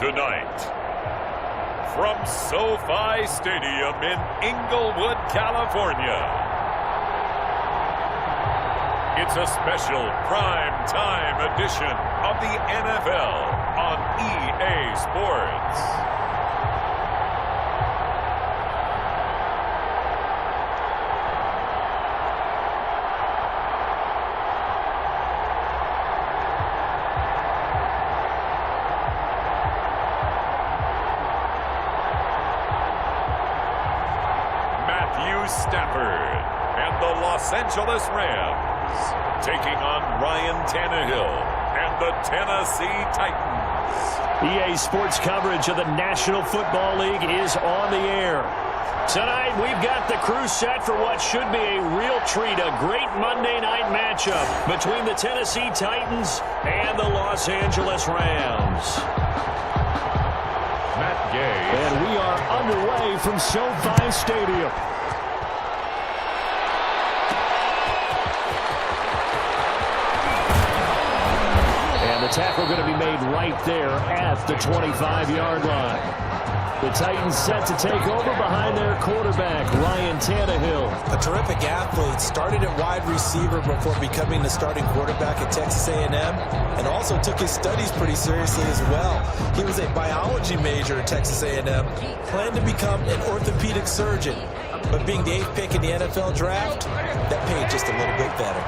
Tonight, from SoFi Stadium in Inglewood, California, it's a special prime time edition of the NFL on EA Sports. Stafford and the Los Angeles Rams taking on Ryan Tannehill and the Tennessee Titans. EA Sports coverage of the National Football League is on the air. Tonight we've got the crew set for what should be a real treat, a great Monday night matchup between the Tennessee Titans and the Los Angeles Rams. Matt Gay. And we are underway from SoFi Stadium. Tackle going to be made right there at the 25-yard line. The Titans set to take over behind their quarterback, Ryan Tannehill. A terrific athlete, started at wide receiver before becoming the starting quarterback at Texas A&M, and also took his studies pretty seriously as well. He was a biology major at Texas A&M, planned to become an orthopedic surgeon, but being the 8th pick in the NFL draft, that paid just a little bit better.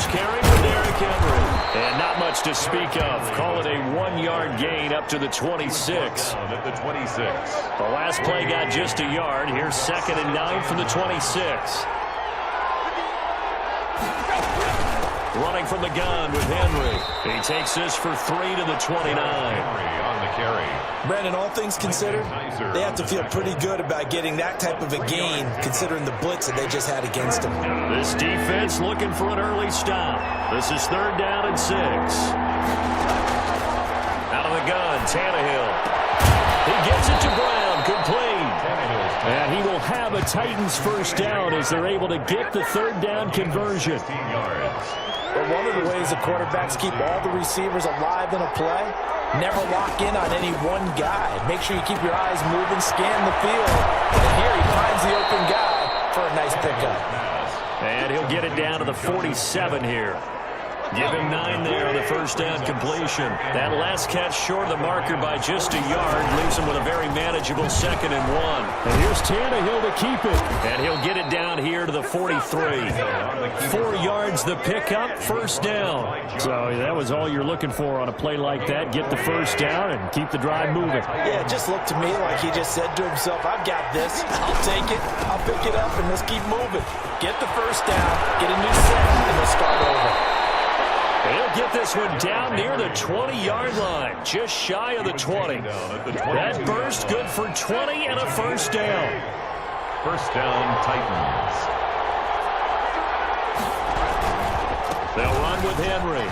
Carry for Derrick Henry. And not much to speak of. Call it a 1-yard gain up to the 26. At the 26. The last play got just a yard. Here's 2nd and 9 from the 26. Running from the gun with Henry. He takes this for 3 to the 29. Henry on the carry. Brandon, all things considered, they have to feel pretty good about getting that type of a gain, considering the blitz that they just had against them. This defense looking for an early stop. This is 3rd down and 6. Out of the gun, Tannehill. He gives it to Brown, complete. And he will have a Titans first down as they're able to get the 3rd down conversion. 15 yards. But one of the ways the quarterbacks keep all the receivers alive in a play, never lock in on any one guy. Make sure you keep your eyes moving, scan the field. And here he finds the open guy for a nice pickup. And he'll get it down to the 47 here. Give him 9 there on the first down completion. That last catch short of the marker by just a yard leaves him with a very manageable 2nd and 1. And here's Tannehill to keep it. And he'll get it down here to the 43. 4 yards the pickup, first down. So that was all you're looking for on a play like that. Get the first down and keep the drive moving. Yeah, it just looked to me like he just said to himself, I've got this. I'll take it. I'll pick it up, and let's keep moving. Get the first down, get a new set, and we'll start over. He'll get this one down near the 20-yard line, just shy of the 20. That burst good for 20 and a first down. First down, Titans. They'll run with Henry.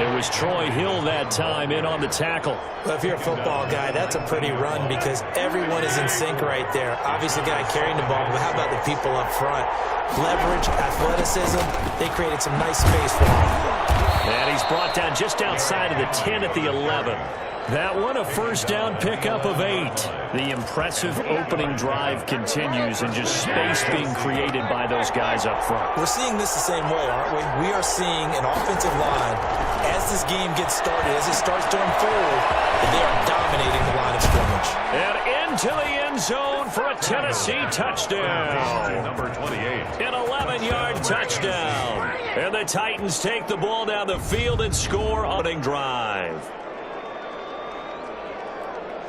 It was Troy Hill that time in on the tackle. Well, if you're a football guy, that's a pretty run because everyone is in sync right there. Obviously, the guy carrying the ball, but how about the people up front? Leverage, athleticism, they created some nice space for him. And he's brought down just outside of the 10 at the 11. That one a first down pickup of 8. The impressive opening drive continues and just space being created by those guys up front. We're seeing this the same way, aren't we? We are seeing an offensive line as this game gets started, as it starts to unfold, and they are dominating the line of scrimmage. And into the end zone for a Tennessee touchdown. Number 28. An 11-yard touchdown. And the Titans take the ball down the field and score on a drive.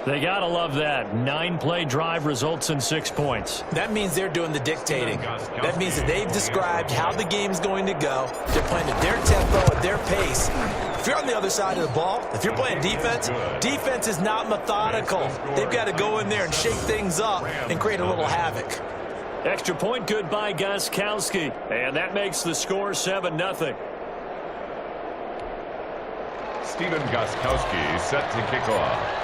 They got to love that. 9-play drive results in 6 points. That means they're doing the dictating. That means that they've described how the game's going to go. They're playing at their tempo, at their pace. If you're on the other side of the ball, if you're playing defense, defense is not methodical. They've got to go in there and shake things up and create a little havoc. Extra point good by Gostkowski. And that makes the score 7-0. Stephen Gostkowski set to kick off.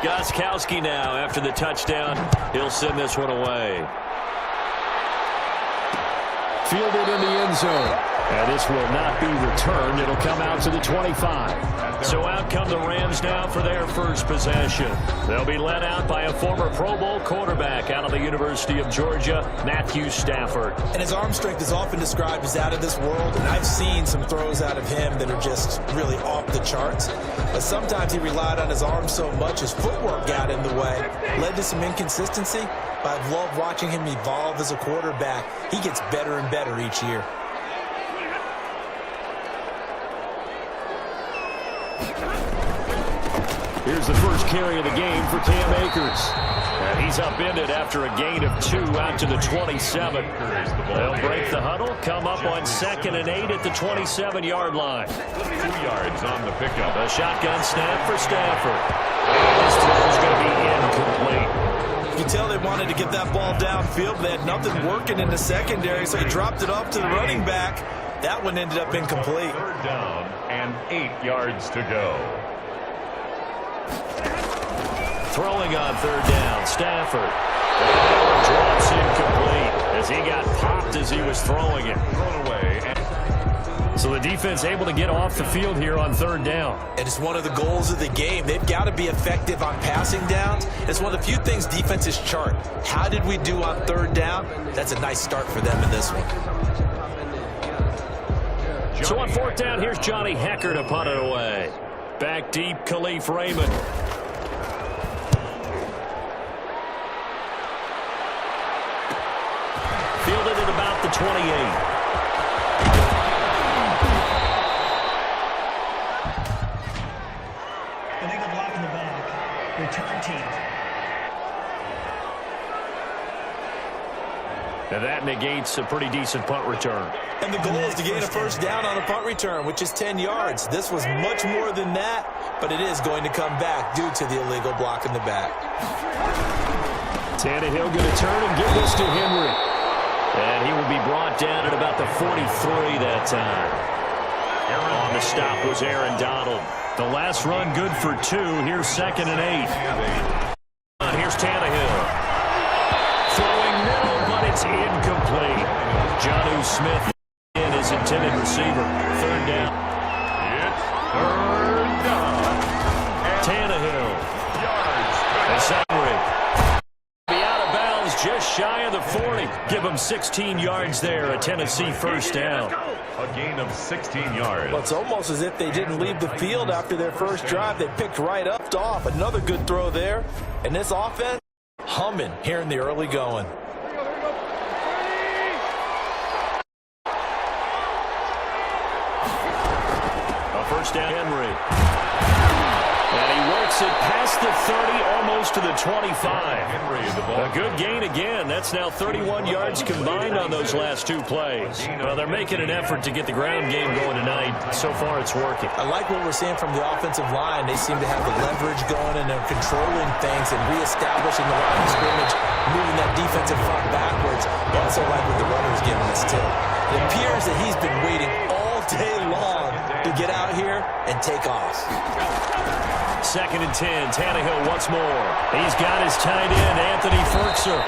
Gostkowski now after the touchdown. He'll send this one away. fielded in the end zone. And this will not be returned. It'll come out to the 25. So out come the Rams now for their first possession. They'll be led out by a former Pro Bowl quarterback out of the University of Georgia, Matthew Stafford. And his arm strength is often described as out of this world, and I've seen some throws out of him that are just really off the charts. But sometimes he relied on his arm so much, his footwork got in the way, led to some inconsistency. But I've loved watching him evolve as a quarterback. He gets better and better each year. Here's the first carry of the game for Cam Akers. And he's upended after a gain of 2 out to the 27. They'll break the huddle, come up on 2nd and 8 at the 27-yard line. 2 yards on the pickup. A shotgun snap for Stafford. This throw is going to be incomplete. You can tell they wanted to get that ball downfield. They had nothing working in the secondary, so he dropped it off to the running back. That one ended up incomplete. 3rd down and 8 yards to go. Throwing on 3rd down, Stafford. And drops incomplete as he got popped as he was throwing it. Thrown away. So the defense able to get off the field here on 3rd down. And it's one of the goals of the game. They've got to be effective on passing downs. It's one of the few things defenses chart. How did we do on 3rd down? That's a nice start for them in this one. So on 4th down, here's Johnny Hecker to punt it away. Back deep, Khalif Raymond. Fielded at about the 28. Illegal block in the back. Return team. And that negates a pretty decent punt return. And the goal is to gain a 1st down on a punt return, which is 10 yards. This was much more than that, but it is going to come back due to the illegal block in the back. Tannehill going to turn and give this to Henry. And he will be brought down at about the 43 that time. On the stop was Aaron Donald. The last run good for 2. Here's 2nd and 8. Here's Tannehill. Throwing middle, but it's incomplete. Jonnu Smith in his intended receiver. 3rd down. It's 3rd down. Tannehill. Yards. Henry. Be out of bounds just shy of the 40. Give him 16 yards there. A Tennessee 1st down. A gain of 16 yards. Well, it's almost as if they didn't leave the field after their first drive. They picked right up off. Another good throw there. And this offense, humming here in the early going. A 1st down, Henry. And he works it past the 30, almost to the 25. A good gain again. That's now 31 yards combined on those last 2 plays. Well, they're making an effort to get the ground game going tonight. So far, it's working. I like what we're seeing from the offensive line. They seem to have the leverage going, and they're controlling things and reestablishing the line of scrimmage, moving that defensive front backwards. I also like what the runner's giving us, too. It appears that he's been waiting all day long to get out here and take off. 2nd and 10. Tannehill once more. He's got his tight end, Anthony Ferkser.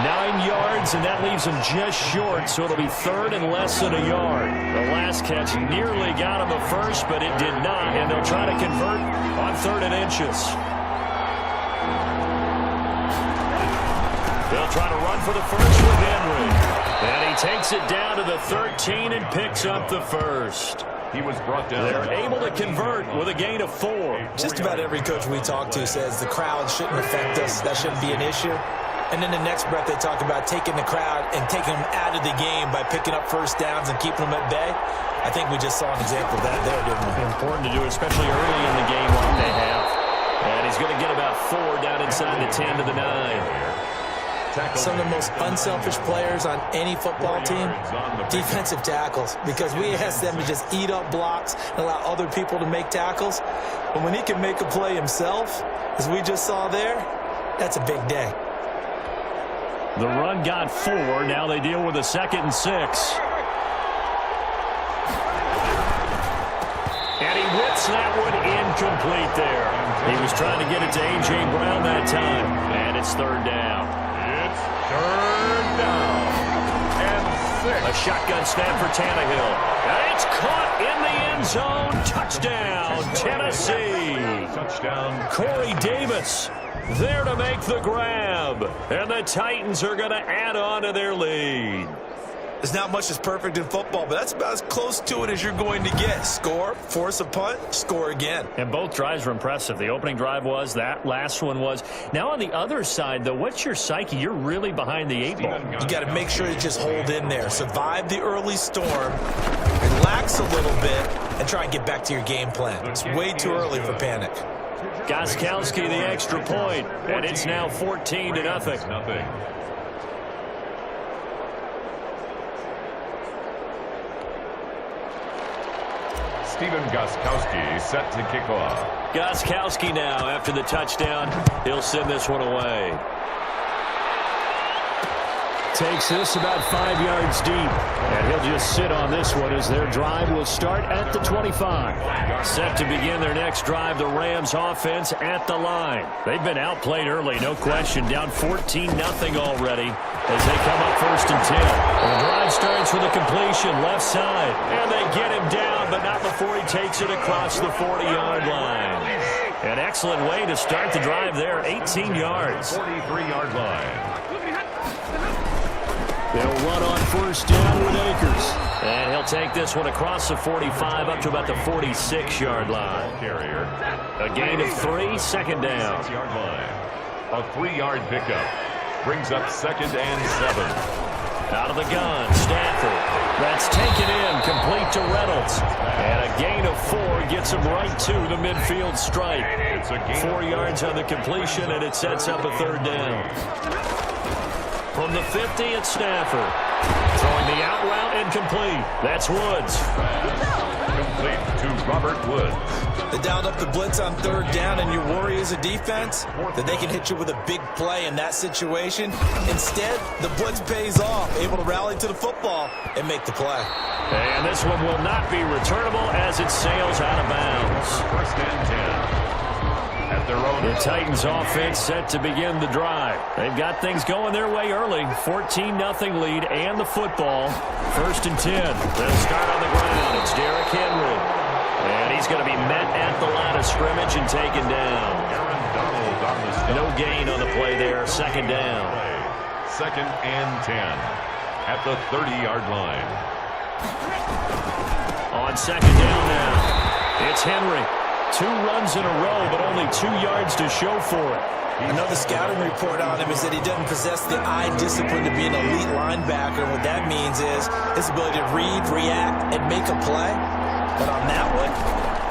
9 yards, and that leaves him just short, so it'll be 3rd and less than a yard. The last catch nearly got him a first, but it did not, and they'll try to convert on 3rd and inches. They'll try to run for the first with Henry. And he takes it down to the 13 and picks up the first. He was brought down. They're able to convert with a gain of 4. Just about every coach we talk to says the crowd shouldn't affect us. That shouldn't be an issue. And then the next breath they talk about taking the crowd and taking them out of the game by picking up 1st downs and keeping them at bay. I think we just saw an example of that there, didn't we? Important to do, especially early in the game like they have. And he's going to get about 4 down inside the 10 to the 9. Some of the most unselfish players on any football team, defensive tackles, because we ask them to just eat up blocks and allow other people to make tackles. But when he can make a play himself, as we just saw there, that's a big day. The run got 4. Now they deal with a 2nd and 6. And he whips that one incomplete there. He was trying to get it to A.J. Brown that time. And it's 3rd down. It's 3rd down and A shotgun snap for Tannehill. And it's caught in the end zone. Touchdown, Tennessee. Touchdown. Corey Davis there to make the grab. And the Titans are going to add on to their lead. There's not much that's perfect in football, but that's about as close to it as you're going to get. Score, force a punt, score again. And both drives were impressive. The opening drive was, that last one was. Now on the other side, though, what's your psyche? You're really behind the 8 ball. You got to make sure to just hold in there. Survive the early storm, relax a little bit, and try and get back to your game plan. It's way too early for panic. Gostkowski the extra point, and it's now 14-0. Stephen Gostkowski set to kick off. Gostkowski now after the touchdown. He'll send this one away. Takes this about 5 yards deep. And he'll just sit on this one as their drive will start at the 25. Set to begin their next drive, the Rams offense at the line. They've been outplayed early, no question. Down 14-0 already as they come up 1st and 10. And the drive starts with a completion left side. And they get him down, but not before he takes it across the 40-yard line. An excellent way to start the drive there, 18 yards. 43-yard line. They'll run on 1st down with Akers. And he'll take this one across the 45 up to about the 46-yard line. Carrier. A gain of 3, 2nd down. 6-yard line. A 3-yard pickup. Brings up 2nd and 7. Out of the gun, Stafford. That's taken in, complete to Reynolds. And a gain of 4 gets him right to the midfield stripe. 4 yards on the completion, and it sets up a 3rd down. From the 50, it's Stafford. Throwing the out route and complete. That's Woods. Complete to Robert Woods. They dialed up the blitz on 3rd down, and your worry as a defense that they can hit you with a big play in that situation. Instead, the blitz pays off, able to rally to the football and make the play. And this one will not be returnable as it sails out of bounds. 1st and 10. At their own. The Titans offense set to begin the drive. They've got things going their way early. 14-0 lead and the football. 1st and 10. They'll start on the ground. It's Derrick Henry. And he's going to be met at the line of scrimmage and taken down. No gain on the play there. 2nd down. 2nd and 10. At the 30-yard line. On 2nd down now. It's Henry. 2 runs in a row, but only 2 yards to show for it. Another scouting report on him is that he doesn't possess the eye discipline to be an elite linebacker. What that means is his ability to read, react, and make a play. But on that one,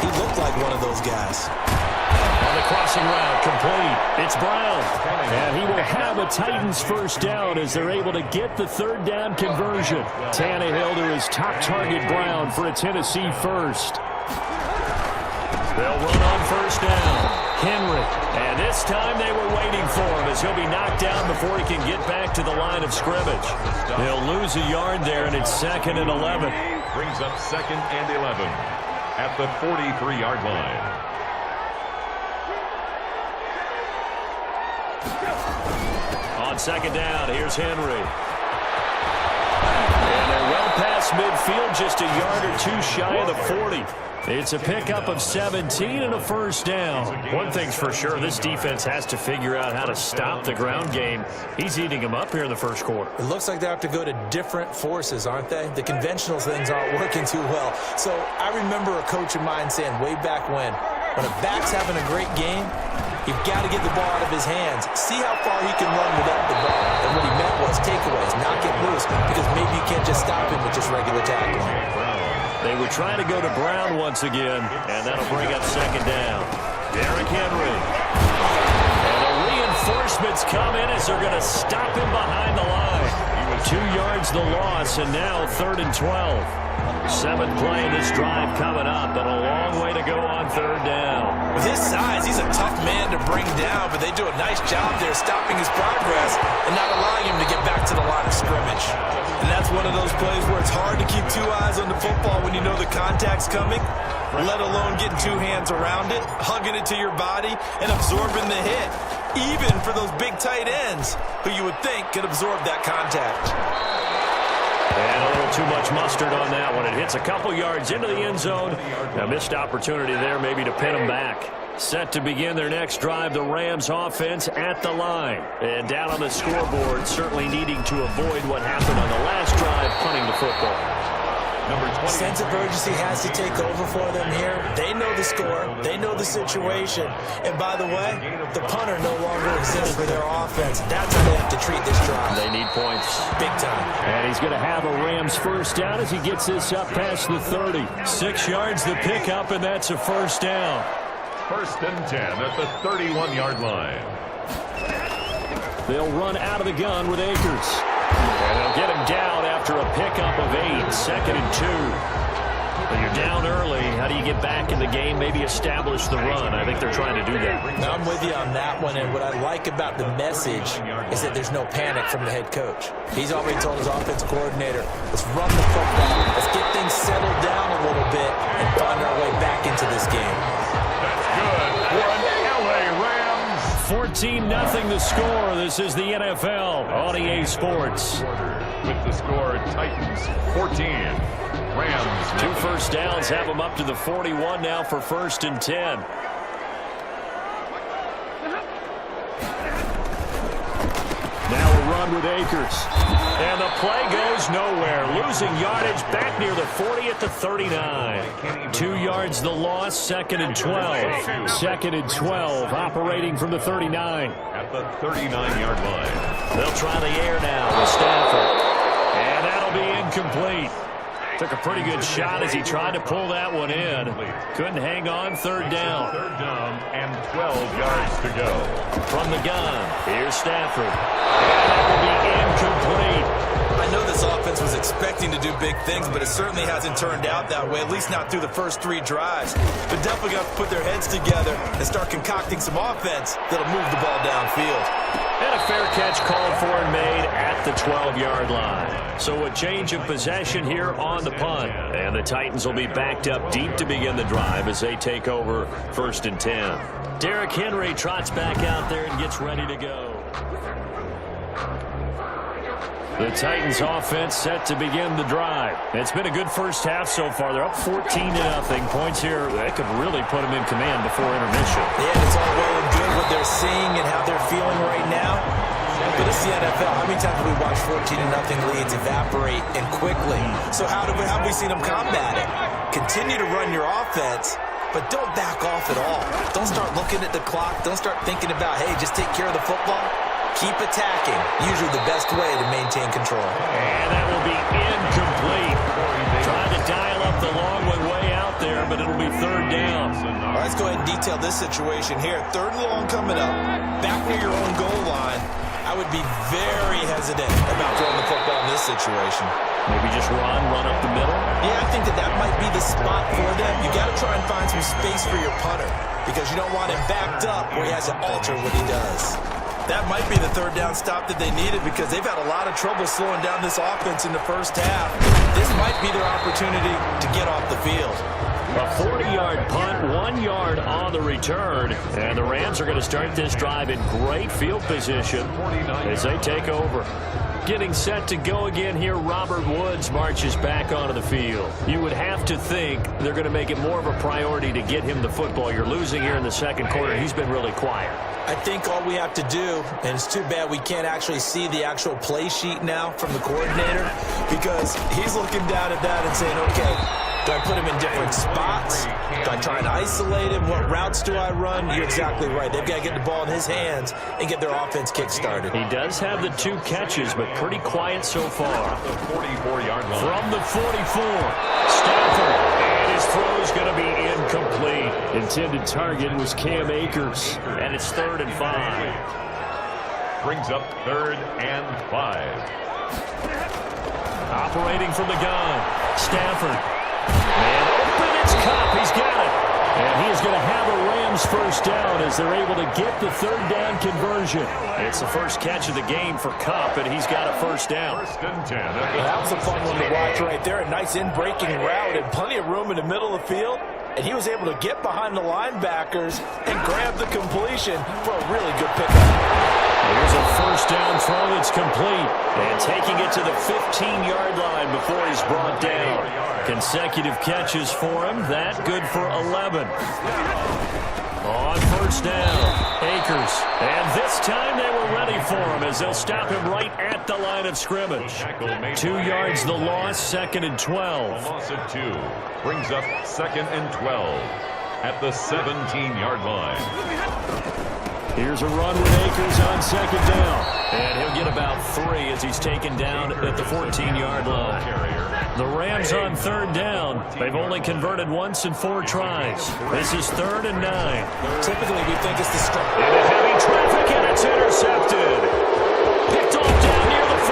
he looked like one of those guys. On the crossing route, complete. It's Brown. And he will have a Titans 1st down as they're able to get the 3rd down conversion. Tannehill to his top target, Brown, for a Tennessee 1st. They'll run on 1st down. Henry. And this time they were waiting for him as he'll be knocked down before he can get back to the line of scrimmage. They'll lose a yard there, and it's 2nd and 11. Brings up 2nd and 11 at the 43-yard line. On 2nd down, here's Henry. And they're well past midfield, just a yard or 2 shy of the 40. It's a pickup of 17 and a 1st down. One thing's for sure, this defense has to figure out how to stop the ground game. He's eating them up here in the 1st quarter. It looks like they have to go to different forces, aren't they? The conventional things aren't working too well. So I remember a coach of mine saying way back when a back's having a great game, you've got to get the ball out of his hands. See how far he can run without the ball. And what he meant was takeaways, not get loose, because maybe you can't just stop him with just regular tackling. They were trying to go to Brown once again, and that'll bring up 2nd down. Derrick Henry. And the reinforcements come in as they're going to stop him behind the line. 2 yards the loss, and now 3rd and 12. 7th play in this drive coming up, but a long way to go on 3rd down. With his size, he's a tough man to bring down, but they do a nice job there stopping his progress and not allowing him to get back to the line of scrimmage. And that's one of those plays where it's hard to keep 2 eyes on the football when you know the contact's coming, let alone getting 2 hands around it, hugging it to your body, and absorbing the hit, even for those big tight ends who you would think could absorb that contact. And a little too much mustard on that one. It hits a couple yards into the end zone. A missed opportunity there maybe to pin them back. Set to begin their next drive, the Rams offense at the line. And down on the scoreboard, certainly needing to avoid what happened on the last drive, punting the football. Sense of urgency has to take over for them here. They know the score. They know the situation. And by the way, the punter no longer exists for their offense. That's how they have to treat this drive. They need points. Big time. And he's going to have a Rams first down as he gets this up past the 30. 6 yards the pickup, and that's a first down. 1st and 10 at the 31-yard line. They'll run out of the gun with Akers. And they'll get him down after a pickup of 8. 2nd and 2. When you're down early, how do you get back in the game, maybe establish the run? I think they're trying to do that. I'm with you on that one, and what I like about the message is that there's no panic from the head coach. He's already told his offensive coordinator, let's run the football, let's get things settled down a little bit and find our way back into this game. That's good for an LA Rams. 14-0 the score. This is the NFL on EA Sports. With the score, Titans 14. Rams. 2 first downs have them up to the 41 now for 1st and 10. Now a run with Akers. And the play goes nowhere. Losing yardage back near the 40 at the 39. 2 yards the loss, 2nd and 12. 2nd and 12, operating from the 39. At the 39-yard line. They'll try the air now with Stafford. And that'll be incomplete. Took a pretty good shot as he tried to pull that one in. Couldn't hang on. 3rd down. 3rd down and 12 yards to go. From the gun, here's Stafford. And that will be incomplete. I know this offense was expecting to do big things, but it certainly hasn't turned out that way, at least not through the first 3 drives. They're definitely going to put their heads together and start concocting some offense that'll move the ball downfield. And a fair catch called for and made at the 12-yard line. So a change of possession here on the punt. And the Titans will be backed up deep to begin the drive as they take over 1st and 10. Derrick Henry trots back out there and gets ready to go. The Titans offense set to begin the drive. It's been a good first half so far. They're up 14-0. Points here, that could really put them in command before intermission. Yeah, it's all well and good what they're seeing and how they're feeling right now. But it's the NFL. How many times have we watched 14-0 leads evaporate and quickly? So how have we seen them combat it? Continue to run your offense, but don't back off at all. Don't start looking at the clock. Don't start thinking about, hey, just take care of the football. Keep attacking. Usually the best way to maintain control. And that will be incomplete. Trying to dial up the long one way out there, but it'll be 3rd down. All right, let's go ahead and detail this situation here. 3rd and long coming up. Back near your own goal line. I would be very hesitant about throwing the football in this situation. Maybe just run up the middle? Yeah, I think that might be the spot for them. You got to try and find some space for your punter because you don't want him backed up where he has to alter what he does. That might be the 3rd down stop that they needed because they've had a lot of trouble slowing down this offense in the first half. This might be their opportunity to get off the field. A 40-yard punt, 1 yard on the return. And the Rams are going to start this drive in great field position as they take over. Getting set to go again here, Robert Woods marches back onto the field. You would have to think they're going to make it more of a priority to get him the football. You're losing here in the 2nd quarter. He's been really quiet. I think all we have to do, and it's too bad we can't actually see the actual play sheet now from the coordinator, because he's looking down at that and saying, okay, do I put him in different spots? Do I try and isolate him? What routes do I run? You're exactly right. They've got to get the ball in his hands and get their offense kick-started. He does have the 2 catches, but pretty quiet so far. The 44-yard line. From the 44, Stafford, and his throw is going to be incomplete. Intended target was Cam Akers, and it's 3rd and 5. Brings up 3rd and 5. Operating from the gun, Stafford. And open, it's Cup. He's got it. And he is going to have a Rams first down as they're able to get the 3rd down conversion. It's the first catch of the game for Cup, and he's got a first down. 1st and 10. That was a fun one to watch right there. A nice in-breaking route and plenty of room in the middle of the field. and he was able to get behind the linebackers and grab the completion for a really good pickup. Here's a first down throw that's complete. And taking it to the 15-yard line before he's brought down. Consecutive catches for him. That good for 11. On first down, Akers. And this time they were ready for him as they'll stop him right at the line of scrimmage. 2 yards the loss, 2nd and 12. Loss of 2 brings up 2nd and 12 at the 17-yard line. Here's a run with Akers on 2nd down. And he'll get about 3 as he's taken down at the 14-yard line. The Rams on 3rd down. They've only converted once in 4 tries. This is 3rd and 9. Typically, we think it's the strong. Into heavy traffic, and it's intercepted. Picked off down near the 5.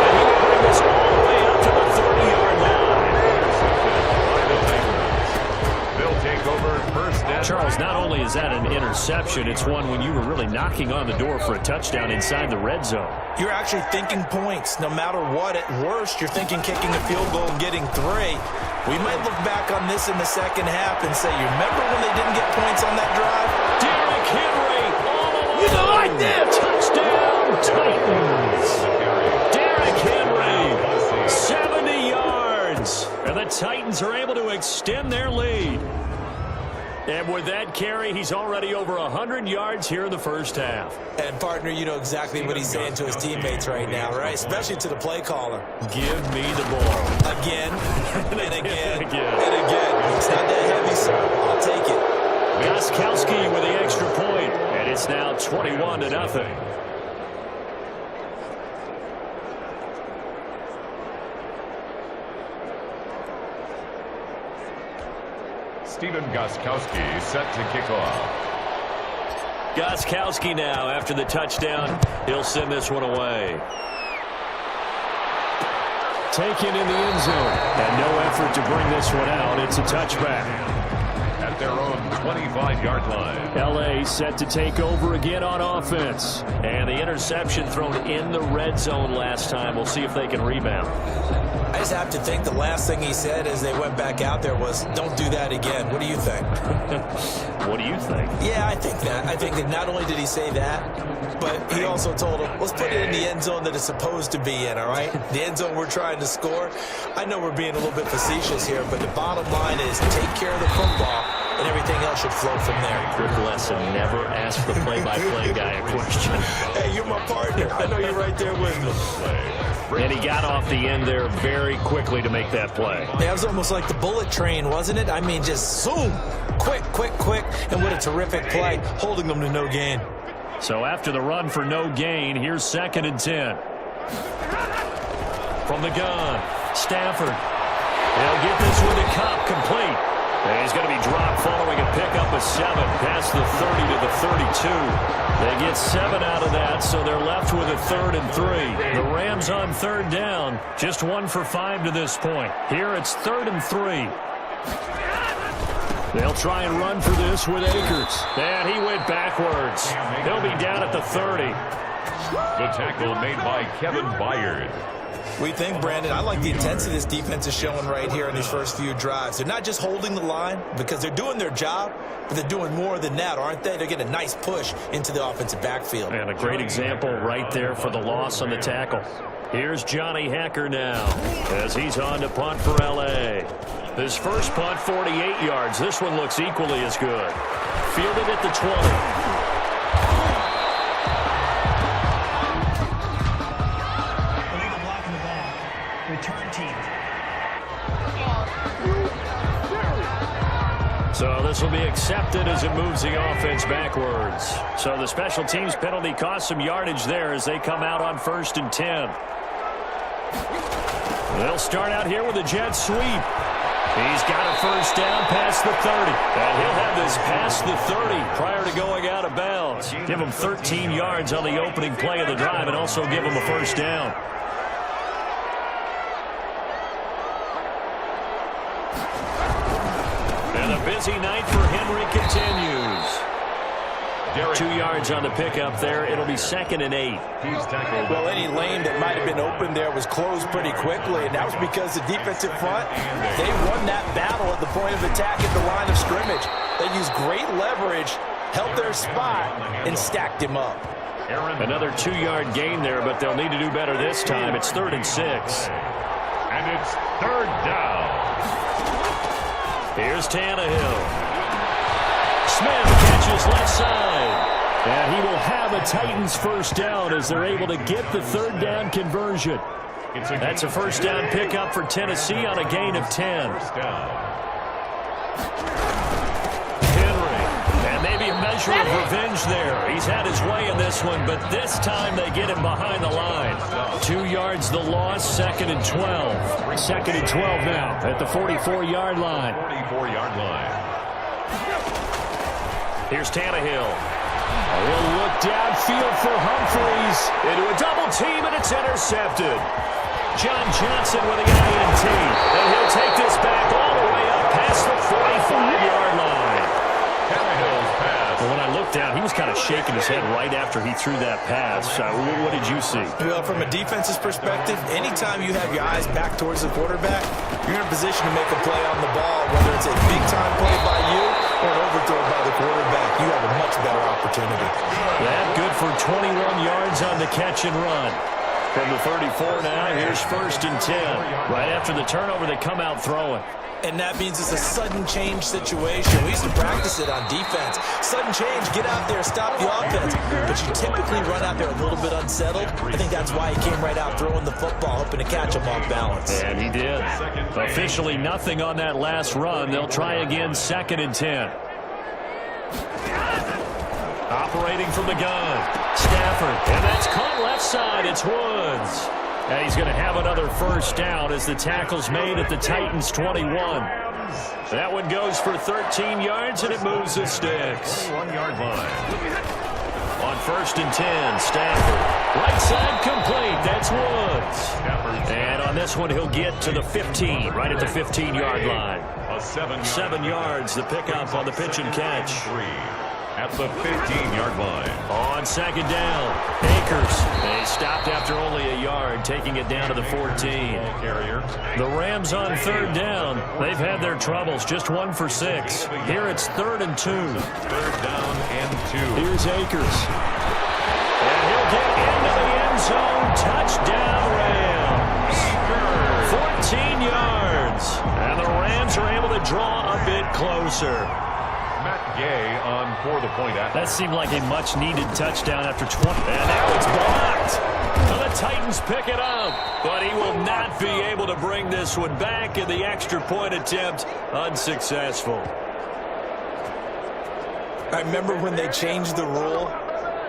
And he will bring this all the way up to the 30-yard line. They'll take over first down. Charles, not only is that an interception, it's one when you were really knocking on the door for a touchdown inside the red zone. You're actually thinking points. No matter what, at worst, you're thinking kicking a field goal and getting 3. We might look back on this in the second half and say, you remember when they didn't get points on that drive? Derrick Henry. You know I did. Touchdown, Titans. Derrick Henry, 70 yards. And the Titans are able to extend their lead. And with that carry, he's already over 100 yards here in the first half. And, partner, you know exactly what he's saying to his teammates right now, right? Especially to the play caller. Give me the ball. Again, and again, and again. and again. It's not that heavy, sir. I'll take it. Gostkowski with the extra point, and it's now 21-0. Stephen Gostkowski set to kick off. Gostkowski now, after the touchdown, he'll send this one away. Taken in the end zone, and no effort to bring this one out. It's a touchback. At their own 25-yard line. L.A. set to take over again on offense. And the interception thrown in the red zone last time. We'll see if they can rebound. I just have to think the last thing he said as they went back out there was, don't do that again. What do you think? What do you think? Yeah, I think that. I think that not only did he say that, but he also told him, let's put it in the end zone that it's supposed to be in, all right? The end zone we're trying to score. I know we're being a little bit facetious here, but the bottom line is take care of the football, and everything else should flow from there. Good lesson. Never ask the play-by-play guy a question. Hey, you're my partner. I know you're right there with me. And he got off the end there very quickly to make that play. That was almost like the bullet train, wasn't it? I mean, just zoom. Quick, quick, quick. And what a terrific play, holding them to no gain. So after the run for no gain, here's 2nd and 10. From the gun, Stafford. They'll get this one to Cobb, complete. And he's going to be dropped following a pickup of 7 past the 30 to the 32. They get 7 out of that, so they're left with a 3rd and 3. The Rams on 3rd down, just 1 for 5 to this point. Here it's 3rd and 3. They'll try and run for this with Akers. And he went backwards. He'll be down at the 30. The tackle made by Kevin Byard. We think, Brandon, I like the intensity this defense is showing right here in these first few drives. They're not just holding the line because they're doing their job, but they're doing more than that, aren't they? They're getting a nice push into the offensive backfield. And a great example right there for the loss on the tackle. Here's Johnny Hacker now as he's on to punt for L.A. His first punt, 48 yards. This one looks equally as good. Fielded at the 20. Return team. So this will be accepted as it moves the offense backwards. So the special teams penalty cost some yardage there as they come out on 1st and 10. They'll start out here with a jet sweep. He's got a first down past the 30. And he'll have this past the 30 prior to going out of bounds. Give him 13 yards on the opening play of the drive and also give him a first down. And the busy night for Henry continues. 2 yards on the pickup there. It'll be 2nd and 8. Well, any lane that might have been open there was closed pretty quickly, and that was because the defensive front, they won that battle at the point of attack at the line of scrimmage. They used great leverage, held their spot, and stacked him up. Another 2-yard gain there, but they'll need to do better this time. It's 3rd and 6. And it's 3rd down. Here's Tannehill. Smith catches left side. And he will have a Titans first down as they're able to get the 3rd down conversion. That's a first down pickup for Tennessee on a gain of 10. Maybe a measure of revenge there. He's had his way in this one, but this time they get him behind the line. 2 yards the loss, 2nd and 12. 2nd and 12 now at the 44-yard line. 44-yard line. Here's Tannehill. He'll look downfield for Humphreys. Into a double team, and it's intercepted. John Johnson with an INT. And he'll take this back all the way up past the 45-yard line. Well, when I looked down, he was kind of shaking his head right after he threw that pass. What did you see? Well, from a defense's perspective, anytime you have your eyes back towards the quarterback, you're in a position to make a play on the ball, whether it's a big-time play by you or an overthrow by the quarterback. You have a much better opportunity. That good for 21 yards on the catch and run. From the 34 now, here's 1st and 10. Right after the turnover, they come out throwing. And that means it's a sudden change situation. We used to practice it on defense. Sudden change, get out there, stop the offense. But you typically run out there a little bit unsettled. I think that's why he came right out throwing the football, hoping to catch him off balance. And he did. Officially nothing on that last run. They'll try again, 2nd and 10. Operating from the gun. Stafford. And that's caught left side. It's Woods. And he's going to have another first down as the tackle's made at the Titans' 21. That one goes for 13 yards, and it moves the sticks. 1-yard line. On 1st and 10, Stafford. Right side complete. That's Woods. And on this one, he'll get to the 15, right at the 15-yard line. 7 yards, the pickup on the pitch and catch. At the 15-yard line. On 2nd down, Akers. They stopped after only a yard, taking it down to the 14. The Rams on 3rd down. They've had their troubles, just 1 for 6. Here it's 3rd and 2. 3rd down and 2. Here's Akers. And he'll get into the end zone. Touchdown, Rams. 14 yards. And the Rams are able to draw a bit closer. Gay on for the point after. That seemed like a much-needed touchdown after 20. And now it's blocked. And the Titans pick it up. But he will not be able to bring this one back in the extra point attempt. Unsuccessful. I remember when they changed the rule,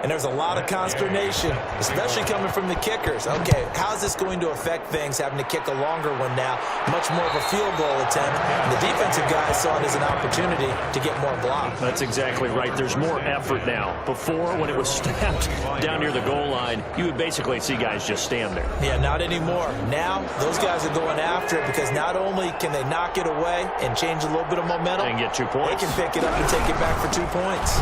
and there's a lot of consternation, especially coming from the kickers. Okay, how's this going to affect things, having to kick a longer one now, much more of a field goal attempt? And the defensive guys saw it as an opportunity to get more blocks. That's exactly right. There's more effort now. Before, when it was snapped down near the goal line, you would basically see guys just stand there. Yeah, not anymore. Now, those guys are going after it because not only can they knock it away and change a little bit of momentum, and get 2 points. They can pick it up and take it back for 2 points.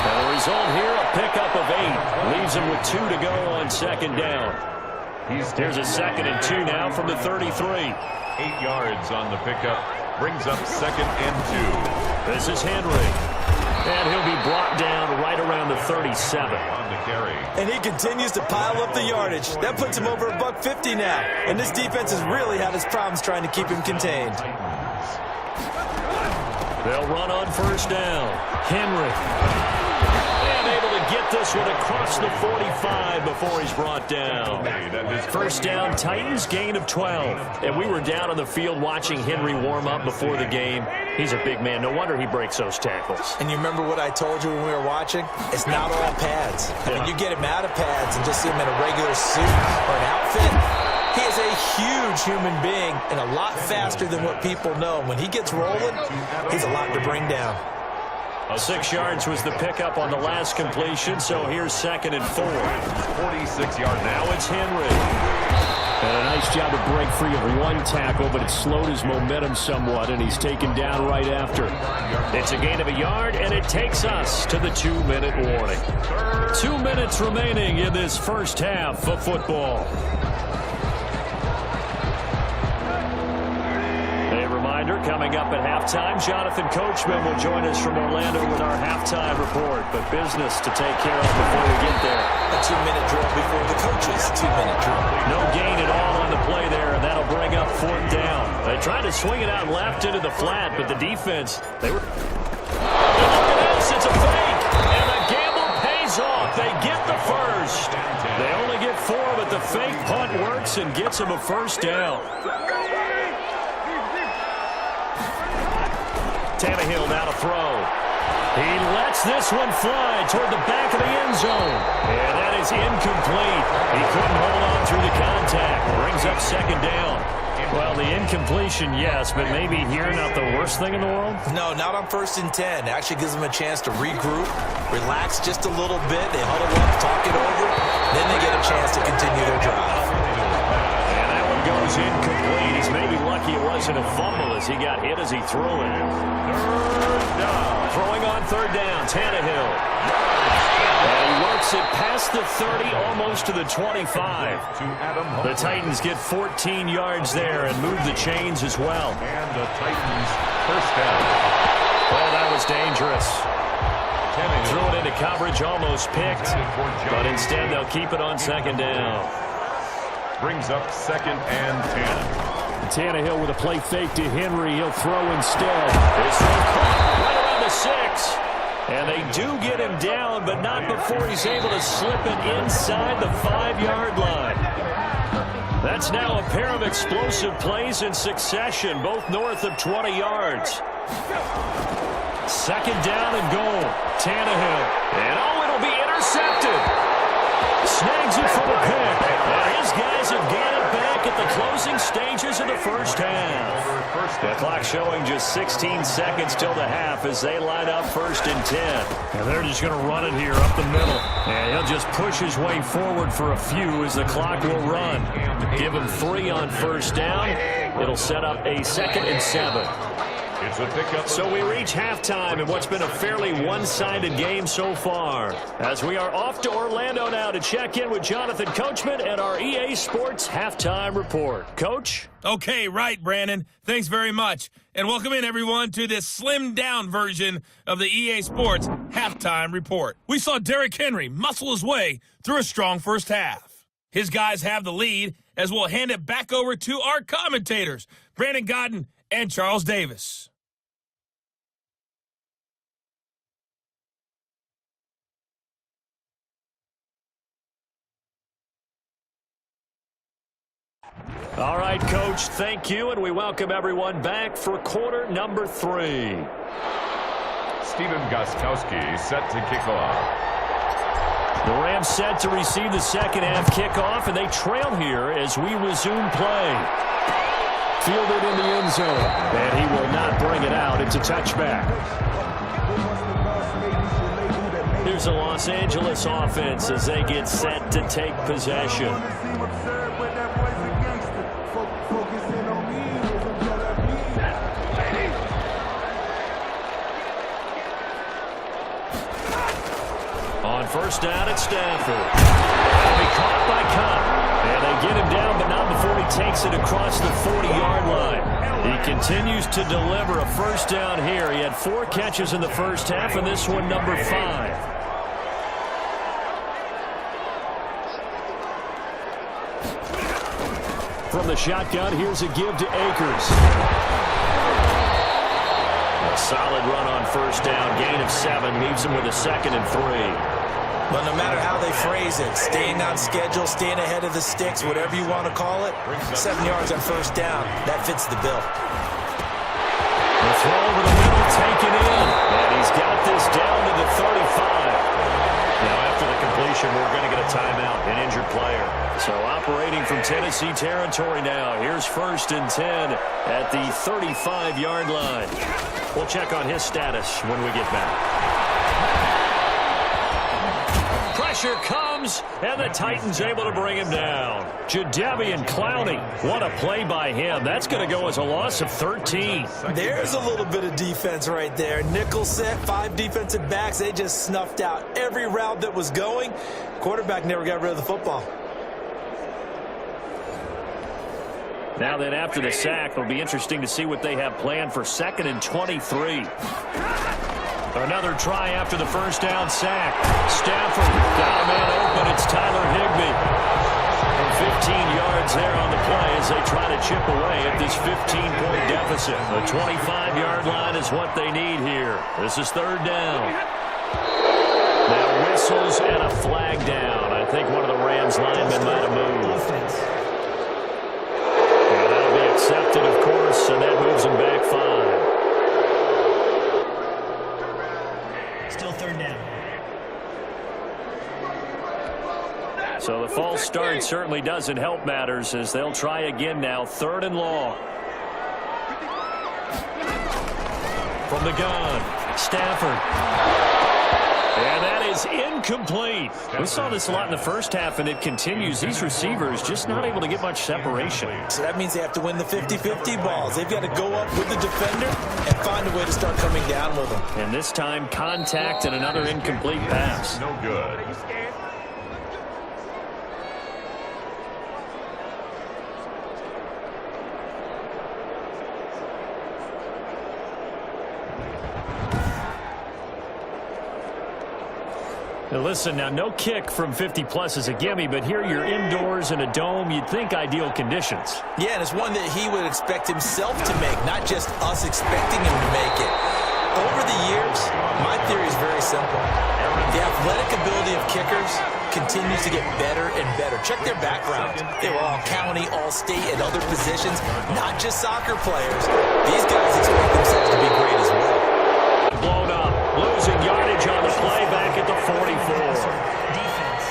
The result here, a pickup of 8. Leaves him with 2 to go on 2nd down. Here's a 2nd and 2 now from the 33. 8 yards on the pickup. Brings up 2nd and 2. This is Henry. And he'll be brought down right around the 37. On the carry. And he continues to pile up the yardage. That puts him over $150 now. And this defense has really had its problems trying to keep him contained. They'll run on 1st down. Henry. And able to get this one across the 45 before he's brought down. 1st down, Titans, gain of 12. And we were down on the field watching Henry warm up before the game. He's a big man. No wonder he breaks those tackles. And you remember what I told you when we were watching? It's not all pads. When you get him out of pads and just see him in a regular suit or an outfit, he is a huge human being and a lot faster than what people know. When he gets rolling, he's a lot to bring down. 6 yards was the pickup on the last completion, so here's 2nd and 4. 46 yards. Now it's Henry. And a nice job to break free of one tackle, but it slowed his momentum somewhat, and he's taken down right after. It's a gain of a yard, and it takes us to the 2-minute warning. 2 minutes remaining in this first half of football. Coming up at halftime, Jonathan Coachman will join us from Orlando with our halftime report. But business to take care of before we get there. A 2-minute drill before the coaches' 2-minute drill. No gain at all on the play there, and that'll bring up 4th down. They tried to swing it out left into the flat, but the defense, they were... And look at this, it's a fake, and the gamble pays off. They get the first. They only get 4, but the fake punt works and gets them a first down. Tannehill now to throw. He lets this one fly toward the back of the end zone. And that is incomplete. He couldn't hold on through the contact. Brings up 2nd down. Well, the incompletion, yes, but maybe here not the worst thing in the world? No, not on 1st and 10. Actually gives them a chance to regroup, relax just a little bit. They huddle up, talk it over. Then they get a chance to continue their drive. And that one goes incomplete. He's maybe lucky it wasn't a fumble as he got hit as he threw it. 3rd down. Throwing on 3rd down, Tannehill. And he works it past the 30, almost to the 25. The Titans get 14 yards there and move the chains as well. And the Titans first down. Oh, that was dangerous. Threw it into coverage, almost picked. But instead, they'll keep it on 2nd down. Brings up 2nd and 10. Tannehill with a play fake to Henry. He'll throw instead. This one caught right around the 6. And they do get him down, but not before he's able to slip it inside the 5-yard line. That's now a pair of explosive plays in succession, both north of 20 yards. 2nd down and goal. Tannehill. And it'll be intercepted. Snags it for the pick. And his guys have got it back at the closing stages of the first half. The clock showing just 16 seconds till the half as they line up 1st and 10. And they're just going to run it here up the middle. And he'll just push his way forward for a few as the clock will run. Give him 3 on 1st down. It'll set up a 2nd and 7. It's a pickup. So we reach halftime in what's been a fairly one-sided game so far. As we are off to Orlando now to check in with Jonathan Coachman and our EA Sports Halftime Report. Coach? Okay, right, Brandon. Thanks very much. And welcome in, everyone, to this slimmed-down version of the EA Sports Halftime Report. We saw Derrick Henry muscle his way through a strong first half. His guys have the lead as we'll hand it back over to our commentators, Brandon Godden and Charles Davis. All right, Coach, thank you, and we welcome everyone back for quarter number 3. Stephen Gostkowski set to kick off. The Rams set to receive the second half kickoff, and they trail here as we resume play. Fielded in the end zone, and he will not bring it out. It's a touchback. Here's the Los Angeles offense as they get set to take possession. On 1st down at Stafford. He'll be caught by Cup. And they get him down, but not before he takes it across the 40-yard line. He continues to deliver a 1st down here. He had 4 catches in the first half, and this one number 5. From the shotgun, here's a give to Akers. A solid run on 1st down. Gain of 7 leaves him with a 2nd and 3. But no matter how they phrase it, staying on schedule, staying ahead of the sticks, whatever you want to call it, 7 yards on 1st down, that fits the bill. The throw over the middle, taken in, and he's got this down to the 35. Now after the completion, we're going to get a timeout, an injured player. So operating from Tennessee territory now, here's 1st and 10 at the 35-yard line. We'll check on his status when we get back. pressure comes, and the Titans able to bring him down. Jadeveon Clowney, what a play by him. That's going to go as a loss of 13. There's a little bit of defense right there. Nickel set, 5 defensive backs. They just snuffed out every route that was going. Quarterback never got rid of the football. Now then, after the sack, it'll be interesting to see what they have planned for 2nd and 23. Another try after the first down sack. Stafford got a man open. It's Tyler Higbee. And 15 yards there on the play as they try to chip away at this 15-point deficit. The 25-yard line is what they need here. This is 3rd down. Now whistles and a flag down. I think one of the Rams linemen might have moved. And that'll be accepted, of course, and that moves them back 5. Still 3rd down. So the false start certainly doesn't help matters as they'll try again now. 3rd and long. From the gun, Stafford. And that is incomplete. We saw this a lot in the first half, and it continues. These receivers just not able to get much separation. So that means they have to win the 50-50 balls. They've got to go up with the defender and find a way to start coming down with them. And this time, contact and another incomplete pass. No good. Now listen, now no kick from 50-plus is a gimme, but here you're indoors in a dome. You'd think ideal conditions. Yeah, and it's one that he would expect himself to make, not just us expecting him to make it. Over the years, my theory is very simple. The athletic ability of kickers continues to get better and better. Check their background. They were all county, all state, and other positions, not just soccer players. These guys expect themselves to be great as well. Blown up, losing yardage on the play back at the 44. Defense.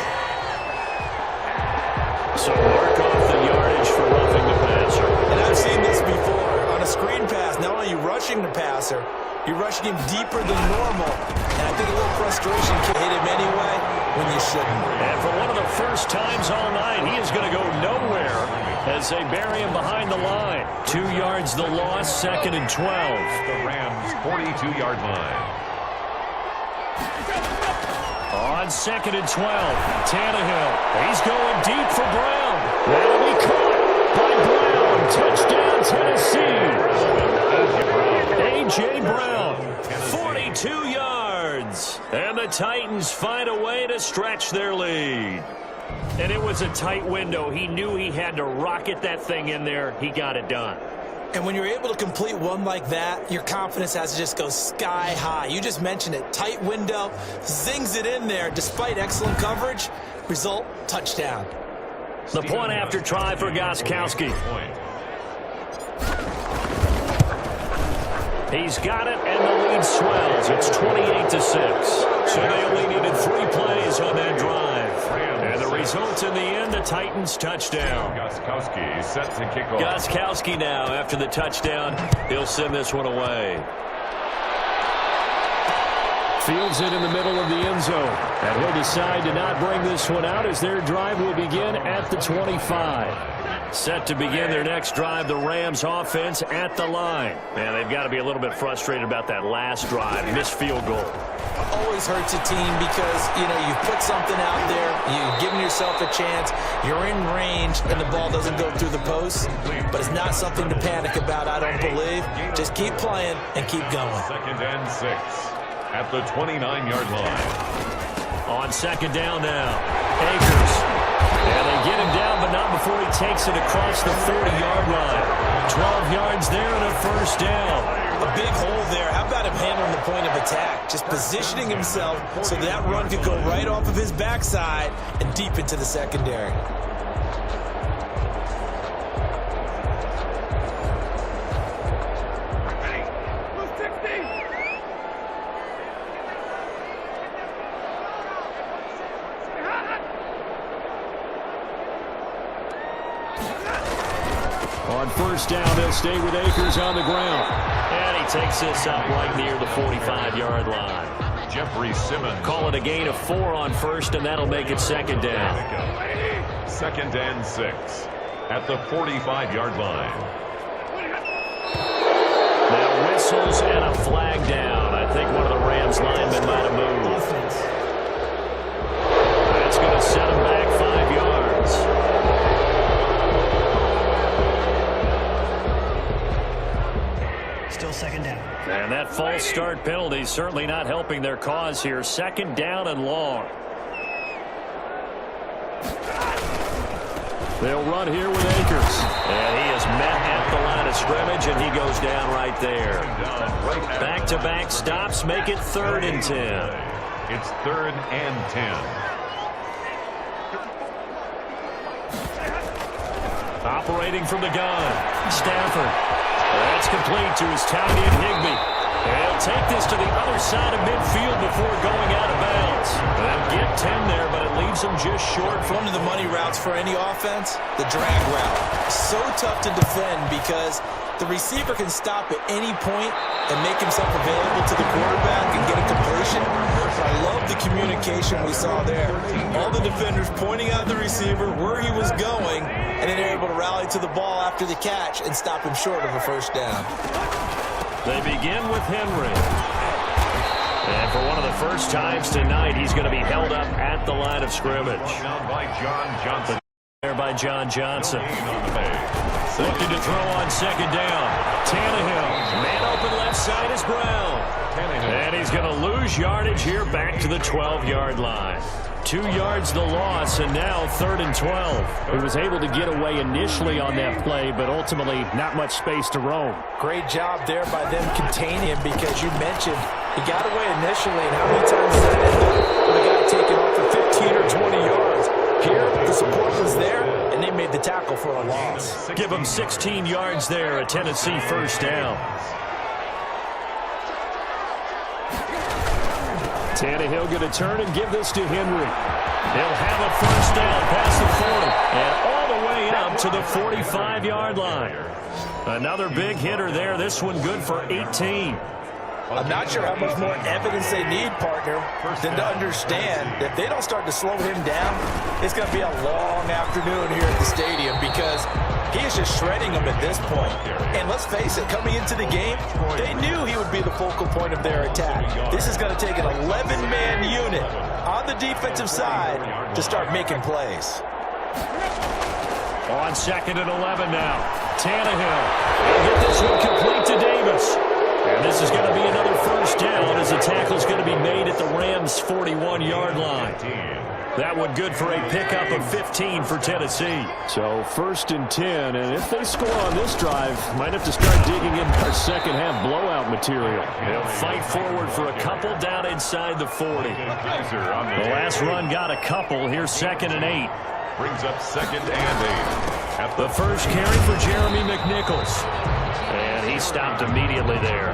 So mark off the yardage for roughing the passer. And I've seen this before. On a screen pass, not only are you rushing the passer, you're rushing him deeper than normal. And I think a little frustration can hit him anyway when you shouldn't. And for one of the first times all night, he is going to go nowhere as they bury him behind the line. 2 yards the loss, 2nd and 12. The Rams' 42-yard line. On 2nd and 12, Tannehill. He's going deep for Brown. That'll be caught by Brown. Touchdown, Tennessee. A.J. Brown, 42 yards. And the Titans find a way to stretch their lead. And it was a tight window. He knew he had to rocket that thing in there. He got it done. And when you're able to complete one like that, your confidence has to just go sky high. You just mentioned it. Tight window, zings it in there despite excellent coverage. Result, touchdown. The point after try for Gostkowski. He's got it, and the lead swells. It's 28-6. So they only needed 3 plays on that drive. And the result in the end, the Titans touchdown. Gostkowski set to kick off. Gostkowski now, after the touchdown, he'll send this one away. Fields it in the middle of the end zone. And he'll decide to not bring this one out as their drive will begin at the 25. Set to begin their next drive, the Rams offense at the line. Man, they've got to be a little bit frustrated about that last drive. Missed field goal. Always hurts a team because, you've put something out there, you've given yourself a chance, you're in range, and the ball doesn't go through the post. But it's not something to panic about, I don't believe. Just keep playing and keep going. 2nd and 6 at the 29-yard line. On 2nd down now, Akers. And they get him down, but not before he takes it across the 40-yard line. 12 yards there and a first down. A big hole there. How about him handling the point of attack? Just positioning himself so that run could go right off of his backside and deep into the secondary. On first down, they'll stay with Akers on the ground. And he takes this up right near the 45-yard line. Jeffrey Simmons. Call it a gain of 4 on first, and that'll make it second down. 2nd and 6 at the 45-yard line. Now whistles and a flag down. I think one of the Rams linemen might have moved. Offense. That's going to set him back 5 yards. Still second down. And that false start penalty certainly not helping their cause here. 2nd down and long. They'll run here with Akers. And he is met at the line of scrimmage, and he goes down right there. Back-to-back stops make it 3rd and 10. It's 3rd and 10. Operating from the gun. Stafford. That's complete to his tight end Higbee. He'll take this to the other side of midfield before going out of bounds. They'll get 10 there, but it leaves them just short. One of the money routes for any offense, the drag route. So tough to defend because the receiver can stop at any point and make himself available to the quarterback and get a completion. I love the communication we saw there. All the defenders pointing out the receiver, where he was going, and then they're able to rally to the ball after the catch and stop him short of a first down. They begin with Henry. And for one of the first times tonight, he's going to be held up at the line of scrimmage. Down by John Johnson. There by John Johnson. Looking to throw on 2nd down. Tannehill. Man open left side is Brown. And he's going to lose yardage here back to the 12-yard line. 2 yards the loss, and now 3rd and 12. He was able to get away initially on that play, but ultimately not much space to roam. Great job there by them containing him because you mentioned he got away initially, and how many times does that end up with a guy taking off for 15 or 20 yards? Here, the support was there, and they made the tackle for a loss. Give him 16 yards there, a Tennessee first down. Tannehill going to turn and give this to Henry. He'll have a first down past the 40 and all the way out to the 45-yard line. Another big hitter there. This one good for 18. I'm not sure how much more evidence they need, partner, than to understand that if they don't start to slow him down, it's going to be a long afternoon here at the stadium because he is just shredding them at this point. And let's face it, coming into the game, they knew he would be the focal point of their attack. This is going to take an 11-man unit on the defensive side to start making plays. On 2nd and 11 now. Tannehill will get this one complete to Davis. And this is going to be another first down as the tackle is going to be made at the Rams' 41-yard line. That one good for a pickup of 15 for Tennessee. So 1st and 10, and if they score on this drive, might have to start digging in our second-half blowout material. They'll fight forward for a couple down inside the 40. The last run got a couple. Here's 2nd and 8. Brings up 2nd and 8. The first carry for Jeremy McNichols. And he stopped immediately there.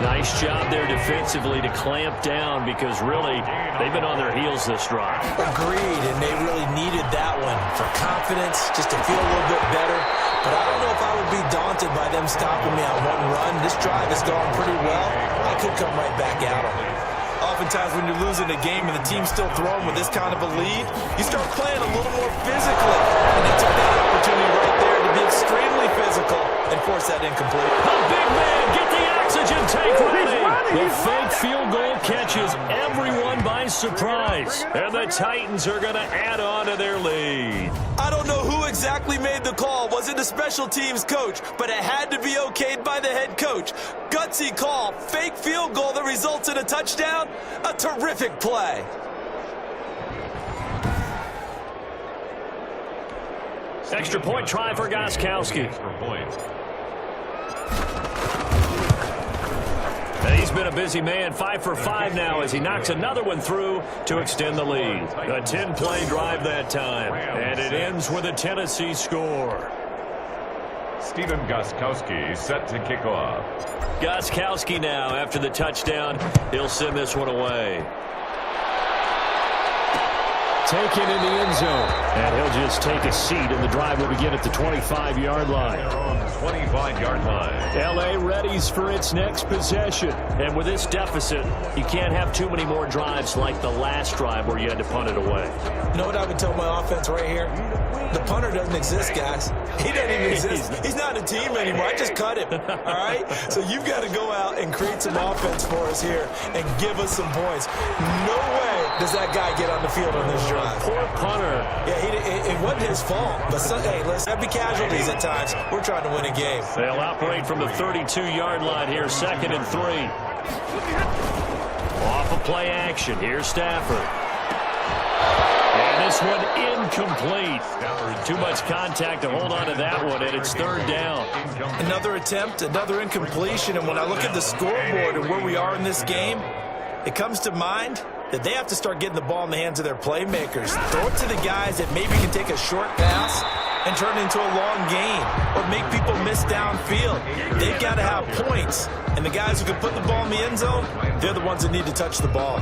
Nice job there defensively to clamp down because really they've been on their heels this drive. Agreed, and they really needed that one for confidence, just to feel a little bit better. But I don't know if I would be daunted by them stopping me on one run. This drive has gone pretty well. I could come right back at them. Oftentimes when you're losing a game and the team's still throwing with this kind of a lead, you start playing a little more physically. And they took that opportunity right there to be extremely physical and force that incomplete. A big man, get the oxygen tank ready. The fake field goal catches everyone by surprise. And the Titans are going to add on to their lead. I don't know who exactly made the call. Was it the special teams coach? But it had to be okayed by the head coach. Gutsy call, fake field goal that results in a touchdown. A terrific play. Extra point try for Gostkowski. And he's been a busy man, 5 for 5 now as he knocks another one through to extend the lead. A 10-play drive that time, and it ends with a Tennessee score. Stephen Gostkowski set to kick off. Gostkowski now, after the touchdown, he'll send this one away. taken in the end zone. And he'll just take a seat, and the drive will begin at the 25-yard line. 25-yard line. L.A. readies for its next possession. And with this deficit, you can't have too many more drives like the last drive where you had to punt it away. You know what I would tell my offense right here? The punter doesn't exist, guys. He doesn't even exist. He's not a team anymore. I just cut him, all right? So you've got to go out and create some offense for us here and give us some points. No way does that guy get on the field on this drive. Poor punter. Yeah, it wasn't his fault. But, hey, let's have casualties at times. We're trying to win a game. They'll operate from the 32-yard line here, 2nd and 3. Off of play action. Here's Stafford. And this one incomplete. Too much contact to hold on to that one, and it's 3rd down. Another attempt, another incompletion. And when I look at the scoreboard and where we are in this game, it comes to mind that they have to start getting the ball in the hands of their playmakers. Throw it to the guys that maybe can take a short pass and turn it into a long gain or make people miss downfield. They've got to have points. And the guys who can put the ball in the end zone, they're the ones that need to touch the ball.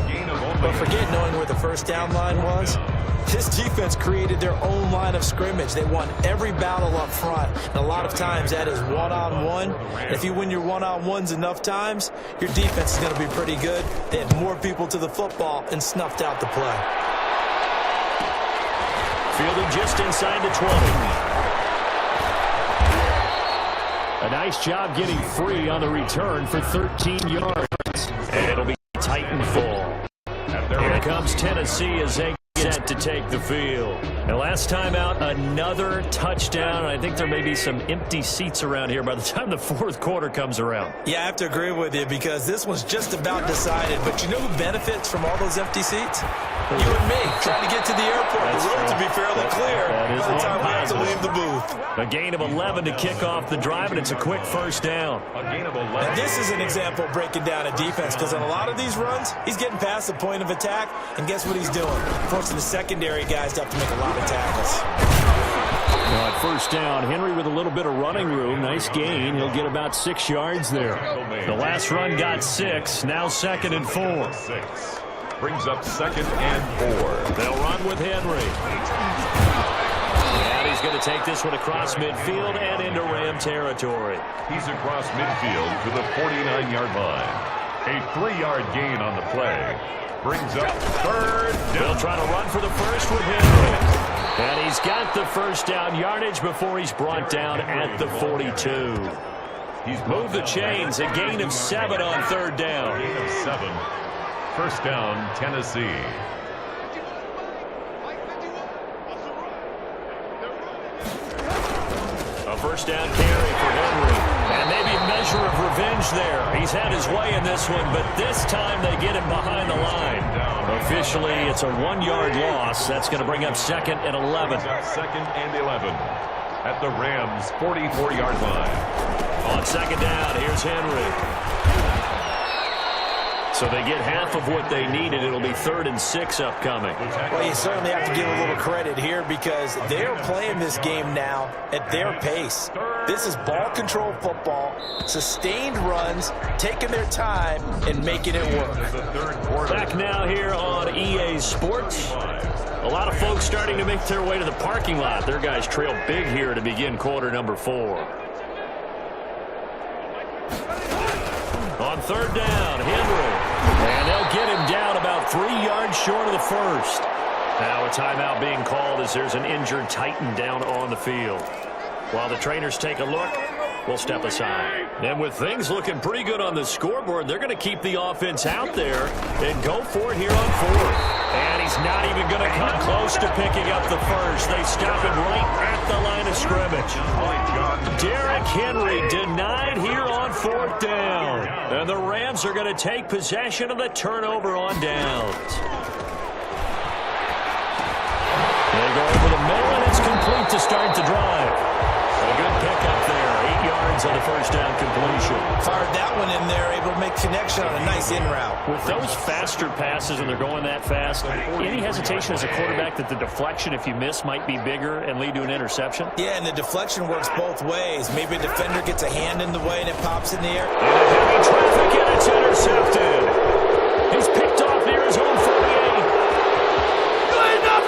But forget knowing where the first down line was. This defense created their own line of scrimmage. They won every battle up front. And a lot of times that is one-on-one. And if you win your one-on-ones enough times, your defense is going to be pretty good. They had more people to the football and snuffed out the play. Fielded just inside the 20. A nice job getting free on the return for 13 yards. And it'll be Titan full. Here comes Tennessee as they set to take the field. And last time out, another touchdown. I think there may be some empty seats around here by the time the 4th quarter comes around. Yeah, I have to agree with you because this one's just about decided. But you know who benefits from all those empty seats? You and me, trying to get to the airport. The road to be fairly clear by the time we have to leave the booth. A gain of 11 to kick off the drive, and it's a quick 1st down. A gain of 11. And this is an example of breaking down a defense because on a lot of these runs, he's getting past the point of attack, and guess what he's doing? Forcing the secondary guys to have to make a lot of tackles. Now at 1st down, Henry with a little bit of running room. Nice gain. He'll get about 6 yards there. The last run got 6. Now 2nd and 4. 6. Brings up 2nd and 4. They'll run with Henry. And he's going to take this one across midfield and into Ram territory. He's across midfield to the 49-yard line. A 3-yard gain on the play. Brings up 3rd down. They'll try to run for the first with Henry. And he's got the 1st down yardage before he's brought down at the 42. He's moved the chains. A gain of 7 on 3rd down. Gain of 7. 1st down, Tennessee. A 1st down carry for Henry. And maybe a measure of revenge there. He's had his way in this one, but this time they get him behind the line. Officially, it's a 1-yard loss. That's going to bring up 2nd and 11. 2nd and 11 at the Rams' 44-yard line. On 2nd down, here's Henry. So they get half of what they needed. It'll be 3rd and 6 upcoming. Well, you certainly have to give a little credit here because they're playing this game now at their pace. This is ball control football, sustained runs, taking their time, and making it work. Back now here on EA Sports. A lot of folks starting to make their way to the parking lot. Their guys trail big here to begin quarter number 4. On 3rd down, Henry. And they'll get him down about 3 yards short of the 1st. Now a timeout being called as there's an injured Titan down on the field. While the trainers take a look, we'll step aside. And with things looking pretty good on the scoreboard, they're going to keep the offense out there and go for it here on 4th. And he's not even going to come close to picking up the 1st. They stop him right at the line of scrimmage. Derrick Henry denied here on 4th down. And the Rams are going to take possession of the turnover on downs. They go over the middle, and it's complete to start the drive. A good pickup there. 8 yards on the 1st down completion. Fired that one in there, able to make connection on a nice in route. With those faster passes and they're going that fast, any hesitation as a quarterback that the deflection, if you miss, might be bigger and lead to an interception? Yeah, and the deflection works both ways. Maybe a defender gets a hand in the way and it pops in the air. And a heavy traffic, and it's intercepted. He's picked off near his own 48. Good enough.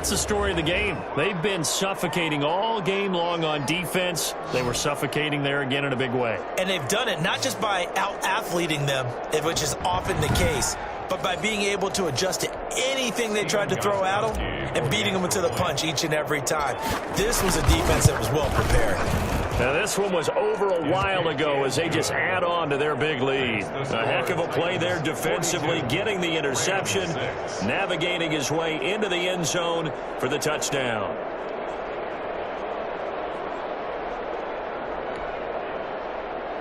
that's the story of the game. They've been suffocating all game long on defense. They were suffocating there again in a big way. And they've done it not just by out-athleting them, which is often the case, but by being able to adjust to anything they tried to throw at them and beating them to the punch each and every time. This was a defense that was well prepared. Now, this one was over a while ago as they just add on to their big lead. A heck of a play there defensively, getting the interception, navigating his way into the end zone for the touchdown.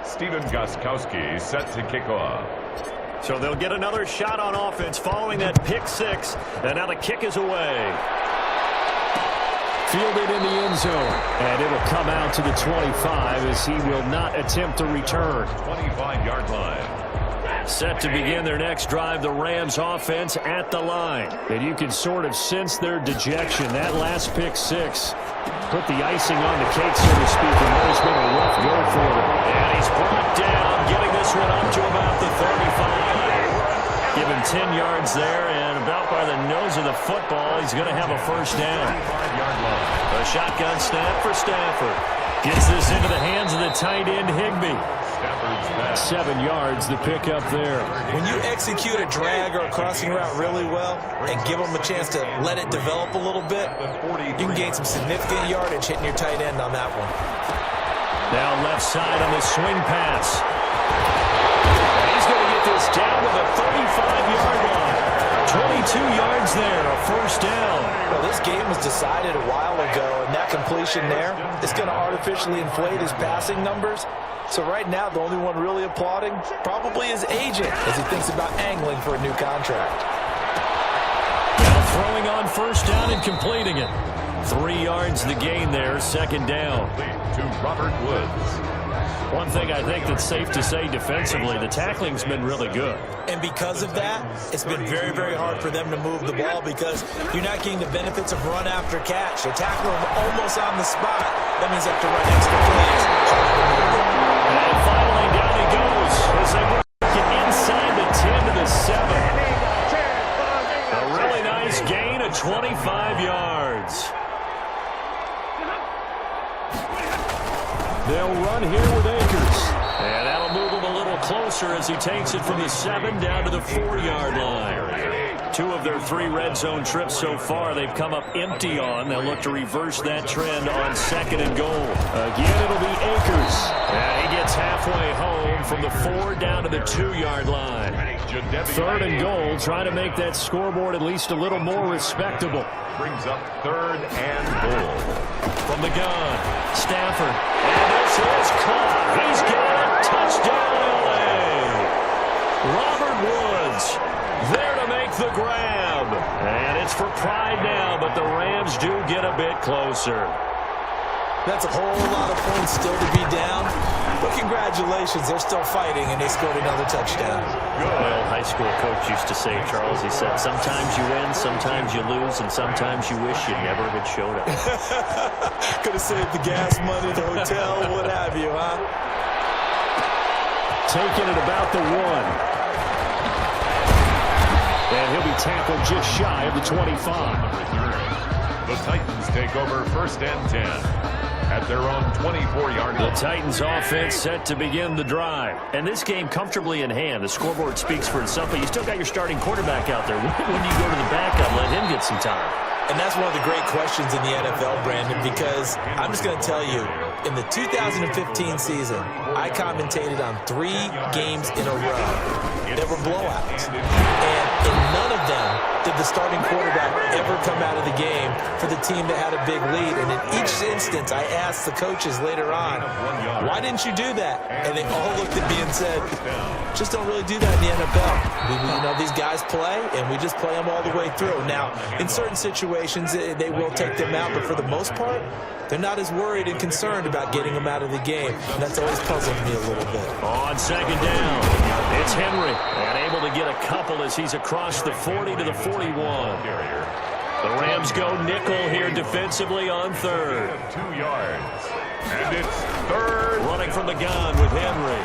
Steven Gostkowski set to kick off. So they'll get another shot on offense following that pick six. And now the kick is away. Fielded in the end zone. And it will come out to the 25 as he will not attempt to return. 25-yard line. Set to begin their next drive, the Rams offense at the line. And you can sort of sense their dejection. That last pick six put the icing on the cake, so to speak, and that has been a rough go for them. And he's brought down, getting this one up to about the 35. Give him 10 yards there, and about by the nose of the football, he's going to have a first down. 5-yard line. A shotgun snap for Stafford. Gets this into the hands of the tight end, Higbee. 7 yards, the pickup there. When you execute a drag or a crossing route really well and give them a chance to let it develop a little bit, you can gain some significant yardage hitting your tight end on that one. Now left side on the swing pass. He's going to get this down to the 35-yard line. 22 yards there, a first down. Well, this game was decided a while ago, and that completion there is going to artificially inflate his passing numbers. So right now, the only one really applauding probably his agent as he thinks about angling for a new contract. Now throwing on first down and completing it. 3 yards the gain there, second down. To Robert Woods. One thing I think that's safe to say defensively, the tackling's been really good. And because of that, it's been very, very hard for them to move the ball because you're not getting the benefits of run after catch. They're tackling them almost on the spot. That means they have to run extra plays. And finally down he goes as they work it inside the 10 to the 7. A really nice gain of 25 yards. They'll run here with Akers. And that'll move him a little closer as he takes it from the 7 down to the 4-yard line. 2 of their 3 red zone trips so far they've come up empty on. They'll look to reverse that trend on 2nd and goal. Again, it'll be Akers. And he gets halfway home from the 4 down to the 2-yard line. 3rd and goal, trying to make that scoreboard at least a little more respectable. Brings up 3rd and goal. From the gun, Stafford. And this is caught. He's got it. Touchdown, L.A. Robert Woods there to make the grab. And it's for pride now, but the Rams do get a bit closer. That's a whole lot of points still to be down. But congratulations, they're still fighting, and they scored another touchdown. My old high school coach used to say, Charles, he said, sometimes you win, sometimes you lose, and sometimes you wish you never had showed up. Could have saved the gas money, the hotel, what have you, huh? Taking it about the 1. And he'll be tackled just shy of the 25. The Titans take over 1st and 10 at their own 24-yard line. The Titans offense set to begin the drive. And this game comfortably in hand. The scoreboard speaks for itself, but you still got your starting quarterback out there. When you go to the backup, let him get some time. And that's one of the great questions in the NFL, Brandon, because I'm just going to tell you, in the 2015 season, I commentated on 3 games in a row that were blowouts. And in none of them did the starting quarterback ever come out of the game for the team that had a big lead. And in each instance, I asked the coaches later on, why didn't you do that? And they all looked at me and said, just don't really do that in the NFL. These guys play, and we just play them all the way through. Now, in certain situations, they will take them out, but for the most part, they're not as worried and concerned about getting them out of the game. And that's always puzzled me a little bit. On 2nd down, it's Henry. And able to get a couple as he's across the 40 to the 41. The Rams go nickel here defensively on 3rd. 2 yards. And it's 3rd. Running from the gun with Henry.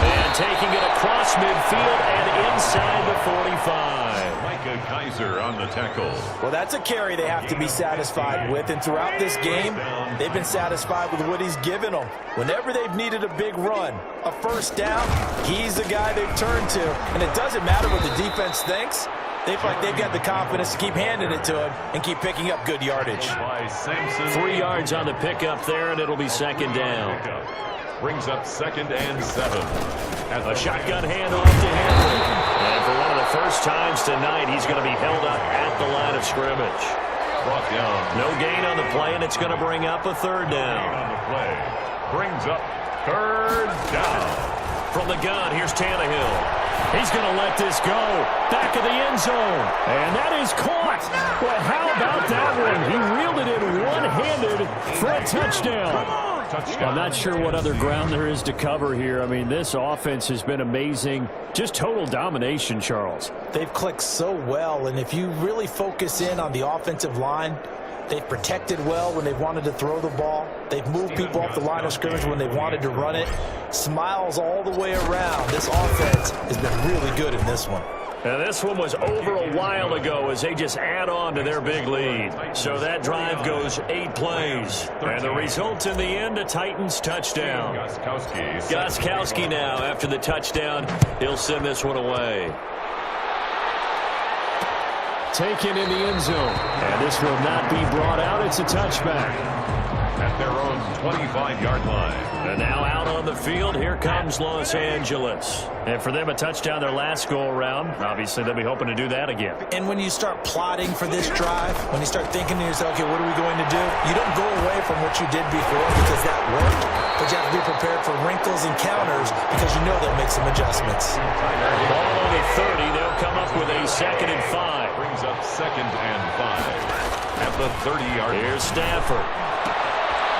And taking it across midfield and inside the 45. Micah Kaiser on the tackle. Well, that's a carry they have to be satisfied with, and throughout this game, they've been satisfied with what he's given them. Whenever they've needed a big run, a first down, he's the guy they've turned to, and it doesn't matter what the defense thinks. They feel like they've got the confidence to keep handing it to him and keep picking up good yardage. 3 yards on the pickup there, and it'll be second down. Brings up 2nd and 7. A shotgun handoff to Henry. And for one of the first times tonight, he's going to be held up at the line of scrimmage. Brought down. No gain on the play, and it's going to bring up a third down. On the play. Brings up 3rd down. From the gun, here's Tannehill. He's going to let this go. Back of the end zone. And that is caught. Well, how about that one? He reeled it in one-handed for a touchdown. I'm not sure what other ground there is to cover here. I mean, this offense has been amazing. Just total domination, Charles. They've clicked so well, and if you really focus in on the offensive line, they've protected well when they've wanted to throw the ball. They've moved people off the line of scrimmage when they've wanted to run it. Smiles all the way around. This offense has been really good in this one. And this one was over a while ago as they just add on to their big lead. So that drive goes 8 plays. And the result in the end, a Titans touchdown. Gostkowski now after the touchdown. He'll send this one away. Taken in the end zone. And this will not be brought out. It's a touchback. At their own 25-yard line. And now out on the field, here comes Los Angeles. And for them, a touchdown their last go-around. Obviously, they'll be hoping to do that again. And when you start plotting for this drive, when you start thinking to yourself, okay, what are we going to do? You don't go away from what you did before because that worked, but you have to be prepared for wrinkles and counters because you know they'll make some adjustments. Ball on the 30, they'll come up with a 2nd and 5. Brings up 2nd and 5. At the 30-yard line. Here's Stafford.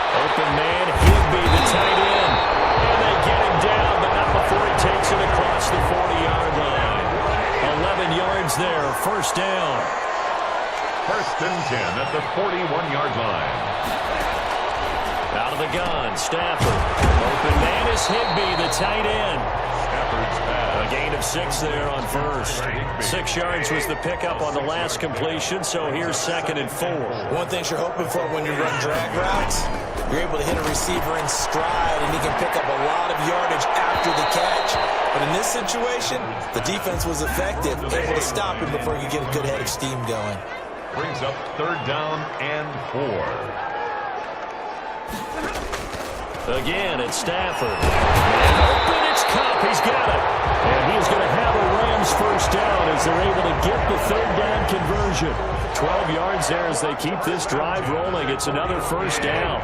Open man, Higby, the tight end. And they get him down, but not before he takes it across the 40-yard line. 11 yards there, first down. 1st and 10 at the 41-yard line. Out of the gun, Stafford. Open man is Higby, the tight end. Stafford's pass. A gain of 6 there on first. 6 yards was the pickup on the last completion, so here's 2nd and 4. One thing you're hoping for when you run drag routes, you're able to hit a receiver in stride, and he can pick up a lot of yardage after the catch. But in this situation, the defense was effective, able to stop him before he could get a good head of steam going. Brings up 3rd down and 4. Again, it's Stafford. And open, it's Cup. He's got it. And he's going to have a Rams first down as they're able to get the 3rd down conversion. 12 yards there as they keep this drive rolling. It's another first down.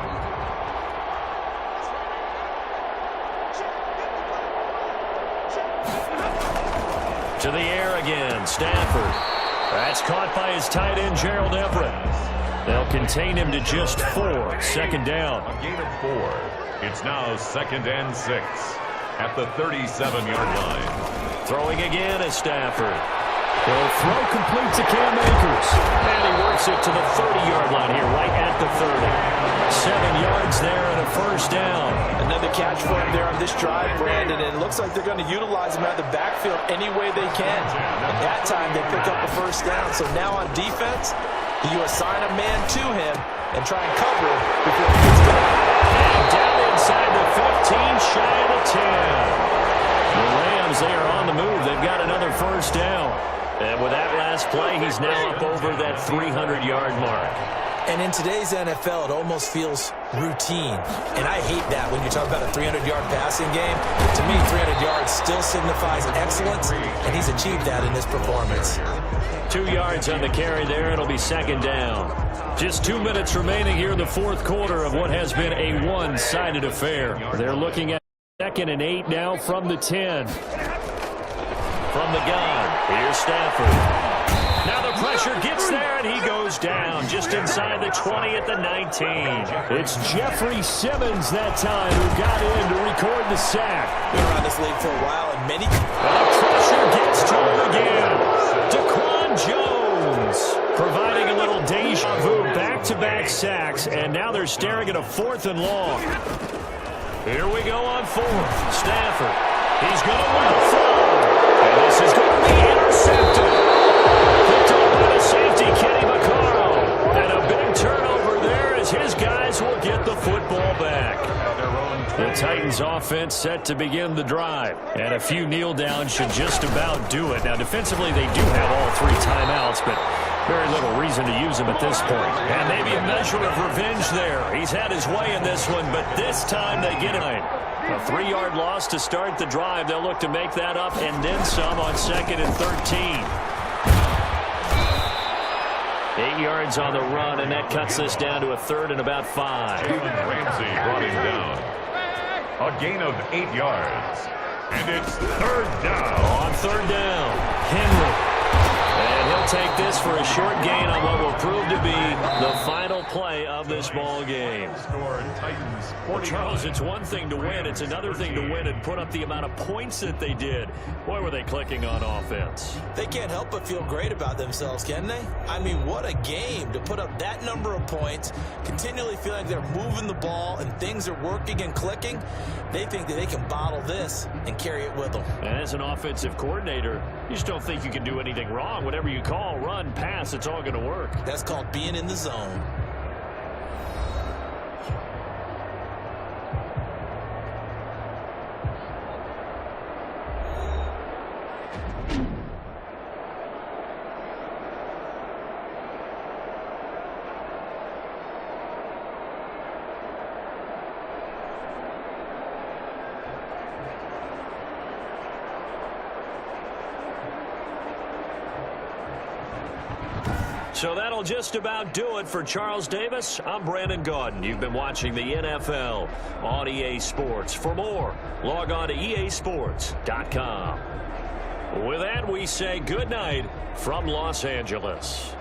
To the air again, Stafford. That's caught by his tight end, Gerald Everett. They'll contain him to just 4. 2nd down. A gain of 4. It's now 2nd and 6 at the 37-yard line. Throwing again is Stafford. He'll throw complete to Cam Akers. And he works it to the 30-yard line here, right at the 30. 7 yards there and a first down. Another catch for him there on this drive, Brandon, and it looks like they're going to utilize him out of the backfield any way they can. At that time, they pick up a first down. So now on defense, you assign a man to him and try and cover him before he gets down. And down inside the 15, shy of the 10. The Rams, they are on the move. They've got another first down. And with that last play, he's now up over that 300-yard mark. And in today's NFL, it almost feels routine. And I hate that when you talk about a 300-yard passing game. To me, 300 yards still signifies excellence, and he's achieved that in this performance. 2 yards on the carry there. It'll be 2nd down. Just 2 minutes remaining here in the 4th quarter of what has been a one-sided affair. They're looking at 2nd and 8 now from the 10. From the gun, here's Stafford. Now the pressure gets there, and he goes down just inside the 20 at the 19. It's Jeffrey Simmons that time who got in to record the sack. Been around this league for a while, and many... And the pressure gets to him again. Daquan Jones providing a little deja vu, back-to-back sacks, and now they're staring at a 4th and long. Here we go on 4th. Stafford. He's going to win the throw. And this is going to be intercepted. offense set to begin the drive. And a few kneel downs should just about do it. Now, defensively, they do have all 3 timeouts, but very little reason to use them at this point. And maybe a measure of revenge there. He's had his way in this one, but this time they get it. A 3-yard loss to start the drive. They'll look to make that up and then some on 2nd and 13. 8 yards on the run, and that cuts this down to a 3rd and about 5. Jalen Ramsey brought him down. A gain of 8 yards. And it's 3rd down. On 3rd down, Henry. And he'll take this for a short gain on what will prove to be the final play of this ball game. Well, Charles, it's one thing to win. It's another thing to win and put up the amount of points that they did. Boy, were they clicking on offense. They can't help but feel great about themselves, can they? I mean, what a game to put up that number of points, continually feel like they're moving the ball and things are working and clicking. They think that they can bottle this and carry it with them. And as an offensive coordinator, you just don't think you can do anything wrong. Whatever you call, run, pass, it's all going to work. That's called being in the zone. So that'll just about do it for Charles Davis. I'm Brandon Gaudin. You've been watching the NFL on EA Sports. For more, log on to easports.com. With that, we say good night from Los Angeles.